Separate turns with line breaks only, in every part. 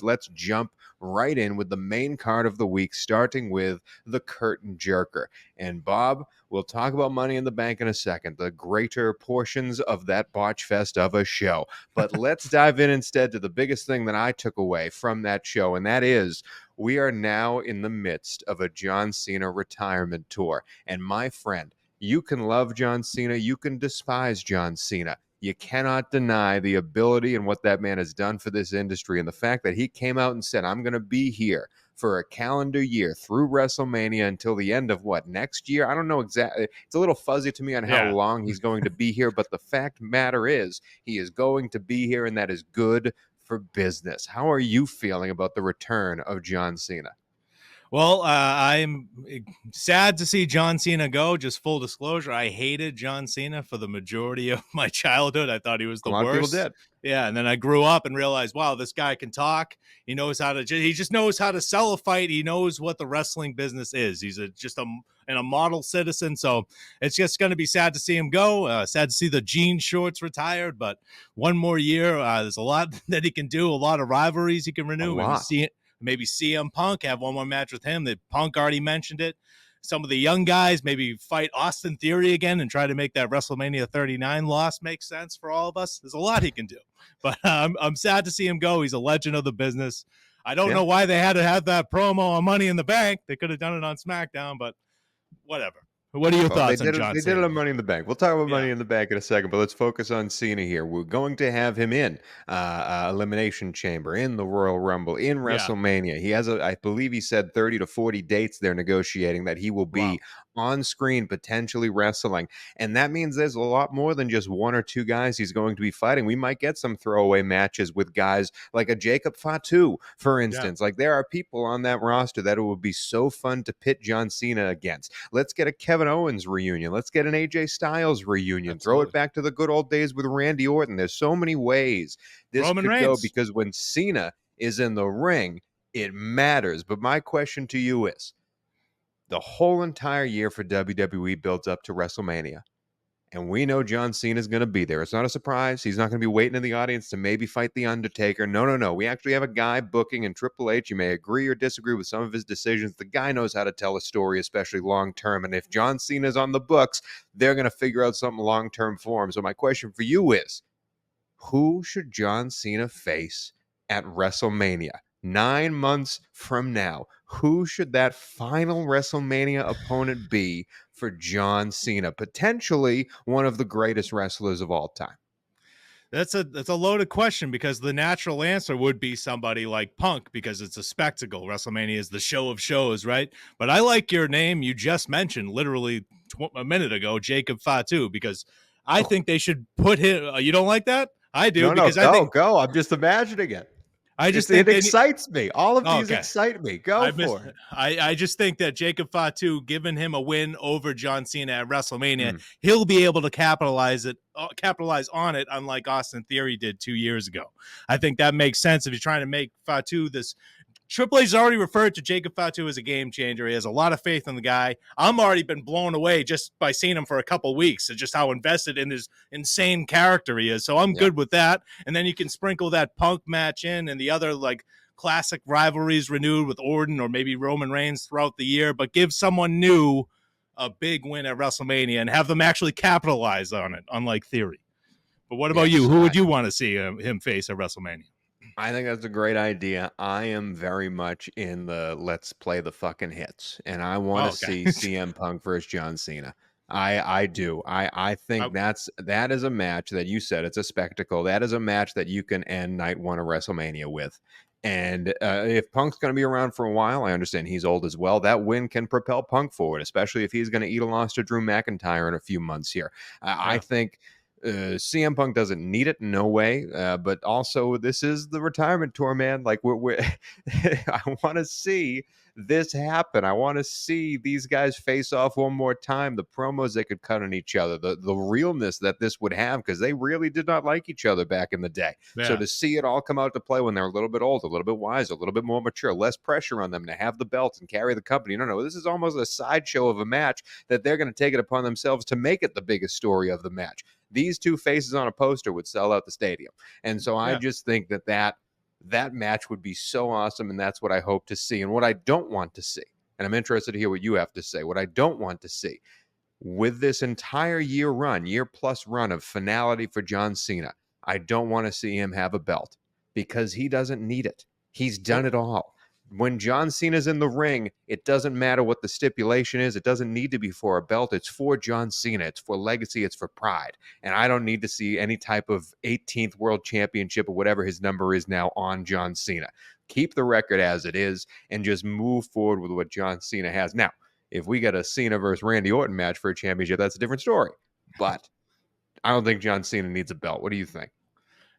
let's jump right in with the main card of the week, starting with the curtain jerker. And Bob, we'll talk about Money in the Bank in a second, the greater portions of that botch fest of a show. But let's dive in instead to the biggest thing that I took away from that show, and that is we are now in the midst of a John Cena retirement tour. And my friend, you can love John Cena, you can despise John Cena. You cannot deny the ability and what that man has done for this industry. And the fact that he came out and said, I'm going to be here for a calendar year through WrestleMania until the end of what, next year? I don't know exactly. It's a little fuzzy to me on how long he's going to be here. But the fact matter is he is going to be here, and that is good for business. How are you feeling about the return of John Cena?
Well, I'm sad to see John Cena go. Just full disclosure, I hated John Cena for the majority of my childhood. I thought he was the
A lot of people
worst.
did.
Yeah, and then I grew up and realized, wow, this guy can talk. He knows how to. He just knows how to sell a fight. He knows what the wrestling business is. He's just a model citizen. So it's just going to be sad to see him go. Sad to see the jean shorts retired. But one more year, there's a lot that he can do. A lot of rivalries he can renew. Maybe CM Punk, have one more match with him. That Punk already mentioned it. Some of the young guys maybe fight Austin Theory again and try to make that WrestleMania 39 loss make sense for all of us. There's a lot he can do. But I'm sad to see him go. He's a legend of the business. I don't know why they had to have that promo on Money in the Bank. They could have done it on SmackDown, but whatever. What are your thoughts on John Cena?
They did it on Money in the Bank. We'll talk about Money in the Bank in a second, but let's focus on Cena here. We're going to have him in Elimination Chamber, in the Royal Rumble, in WrestleMania. He has, I believe he said 30 to 40 dates they're negotiating that he will be on screen, potentially wrestling. And that means there's a lot more than just one or two guys he's going to be fighting. We might get some throwaway matches with guys like a Jacob Fatu, for instance. Like, there are people on that roster that it would be so fun to pit John Cena against. Let's get a Kevin Owens reunion. Let's get an AJ Styles reunion. Absolutely. Throw it back to the good old days with Randy Orton. There's so many ways this
Roman
could
Reigns
go, because when Cena is in the ring, it matters. But my question to you is, the whole entire year for WWE builds up to WrestleMania. And we know John Cena is going to be there. It's not a surprise. He's not going to be waiting in the audience to maybe fight The Undertaker. No. We actually have a guy booking in Triple H. You may agree or disagree with some of his decisions. The guy knows how to tell a story, especially long-term. And if John Cena's on the books, they're going to figure out something long-term for him. So my question for you is, who should John Cena face at WrestleMania? 9 months from now, who should that final WrestleMania opponent be for John Cena? Potentially one of the greatest wrestlers of all time.
That's a loaded question, because the natural answer would be somebody like Punk, because it's a spectacle. WrestleMania is the show of shows, right? But I like your name you just mentioned literally a minute ago, Jacob Fatu, because I think they should put him. You don't like that? I do.
Go. I'm just imagining it. It excites me. All of these excite me. Go for it.
I just think that Jacob Fatu, giving him a win over John Cena at WrestleMania, he'll be able to capitalize on it, unlike Austin Theory did 2 years ago. I think that makes sense if you're trying to make Fatu this. Triple H has already referred to Jacob Fatu as a game changer. He has a lot of faith in the guy. I'm already been blown away just by seeing him for a couple weeks, and just how invested in his insane character he is. So I'm good with that. And then you can sprinkle that Punk match in, and the other like classic rivalries renewed with Orton or maybe Roman Reigns throughout the year, but give someone new a big win at WrestleMania and have them actually capitalize on it, unlike Theory. But what about you? Who would you want to see him face at WrestleMania?
I think that's a great idea. I am very much in the let's play the fucking hits, and I want to see CM Punk versus John Cena. I do. I think that is a match that you said it's a spectacle. That is a match that you can end night one of WrestleMania with. And if Punk's going to be around for a while, I understand he's old as well. That win can propel Punk forward, especially if he's going to eat a loss to Drew McIntyre in a few months here. I think CM Punk doesn't need it, no way. But also, this is the retirement tour, man. Like we're I want to see this happen. I want to see these guys face off one more time. The promos they could cut on each other, the realness that this would have, because they really did not like each other back in the day. Yeah. So to see it all come out to play when they're a little bit older, a little bit wiser, a little bit more mature, less pressure on them to have the belts and carry the company. No, this is almost a sideshow of a match that they're going to take it upon themselves to make it the biggest story of the match. These two faces on a poster would sell out the stadium. And so I just think that That match would be so awesome, and that's what I hope to see. And what I don't want to see, and I'm interested to hear what you have to say, what I don't want to see with this entire year plus run of finality for John Cena, I don't want to see him have a belt because he doesn't need it. He's done it all. When John Cena's in the ring, it doesn't matter what the stipulation is. It doesn't need to be for a belt. It's for John Cena. It's for legacy. It's for pride. And I don't need to see any type of 18th world championship or whatever his number is now on John Cena. Keep the record as it is and just move forward with what John Cena has. Now, if we get a Cena versus Randy Orton match for a championship, that's a different story. But I don't think John Cena needs a belt. What do you think?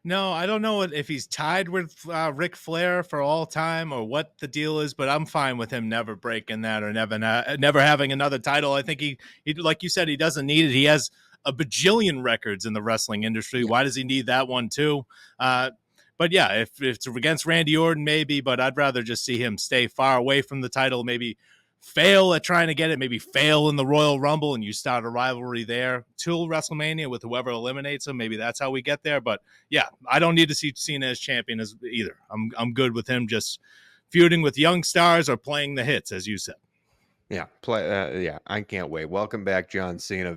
No, I don't know if he's tied with Ric Flair for all time or what the deal is, but I'm fine with him never breaking that or never having another title. I think he, like you said, he doesn't need it. He has a bajillion records in the wrestling industry. Yeah. Why does he need that one too? But yeah, if it's against Randy Orton, maybe, but I'd rather just see him stay far away from the title, maybe fail at trying to get it, maybe fail in the Royal Rumble, and you start a rivalry there till WrestleMania with whoever eliminates him. Maybe that's how we get there. But yeah, I don't need to see Cena as champion as either. I'm good with him just feuding with young stars or playing the hits, as you said.
Yeah, I can't wait. Welcome back, John Cena.